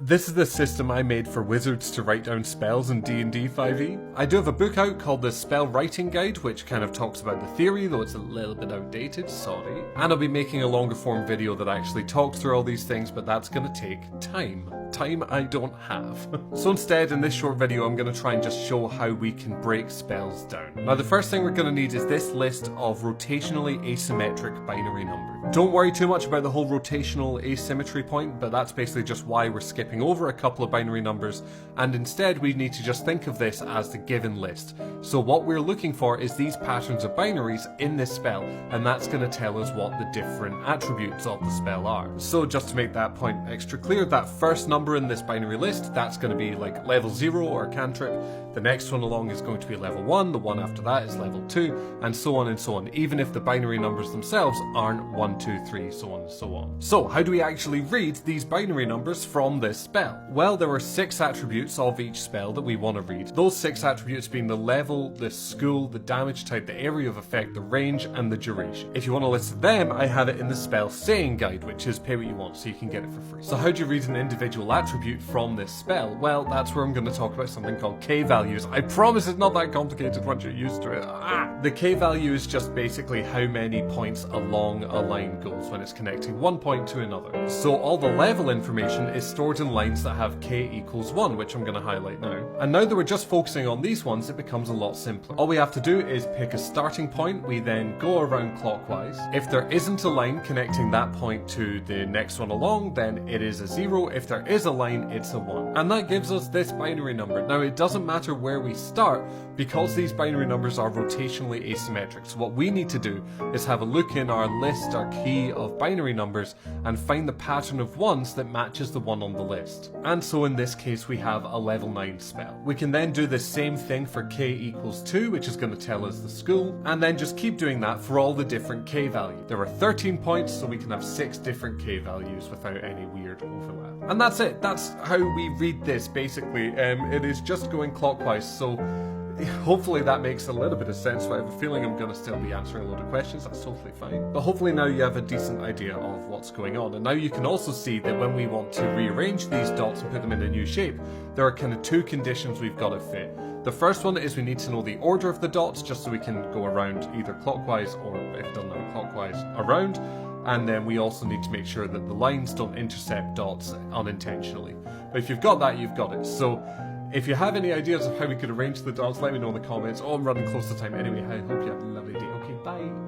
This is the system I made for wizards to write down spells in D&D 5e. I do have a book out called the Spell Writing Guide, which kind of talks about the theory, though it's a little bit outdated, sorry. And I'll be making a longer form video that actually talks through all these things, but that's gonna take time. Time I don't have. So instead, in this short video, I'm going to try and just show how we can break spells down. Now, the first thing we're going to need is this list of rotationally asymmetric binary numbers. Don't worry too much about the whole rotational asymmetry point, but that's basically just why we're skipping over a couple of binary numbers, and instead we need to just think of this as the given list. So what we're looking for is these patterns of binaries in this spell, and that's going to tell us what the different attributes of the spell are. So just to make that point extra clear, that first number in this binary list, that's going to be like level 0 or cantrip. The next one along is going to be level 1, the one after that is level 2, and so on and so on, even if the binary numbers themselves aren't 1, 2, 3, so on and so on. So how do we actually read these binary numbers from this spell? Well, there are 6 attributes of each spell that we want to read. Those 6 attributes being the level, the school, the damage type, the area of effect, the range, and the duration. If you want to list them, I have it in the spell saying guide, which is pay what you want, so you can get it for free. So how do you read an individual attribute from this spell? Well, that's where I'm going to talk about something called k-values. I promise it's not that complicated once you're used to it. The k-value is just basically how many points along a line goes when it's connecting one point to another. So all the level information is stored in lines that have k equals 1, which I'm going to highlight now. And now that we're just focusing on these ones, it becomes a lot simpler. All we have to do is pick a starting point, we then go around clockwise. If there isn't a line connecting that point to the next one along, then it is a 0. If there is a line, it's a 1. And that gives us this binary number. Now, it doesn't matter where we start, because these binary numbers are rotationally asymmetric. So what we need to do is have a look in our list, our key of binary numbers, and find the pattern of ones that matches the one on the list. And so in this case, we have a level 9 spell. We can then do the same thing for k equals 2, which is going to tell us the school, and then just keep doing that for all the different k values. There are 13 points, so we can have 6 different k values without any weird overlap. And that's it. That's how we read this, basically. It is just going clockwise, so hopefully that makes a little bit of sense. I have a feeling I'm going to still be answering a load of questions, that's totally fine. But hopefully now you have a decent idea of what's going on. And now you can also see that when we want to rearrange these dots and put them in a new shape, there are kind of 2 conditions we've got to fit. The first one is we need to know the order of the dots, just so we can go around either clockwise or, if they're not clockwise, around. And then we also need to make sure that the lines don't intercept dots unintentionally. But if you've got that, you've got it. So if you have any ideas of how we could arrange the dots, let me know in the comments. Oh, I'm running close to time anyway. I hope you have a lovely day. Okay, bye.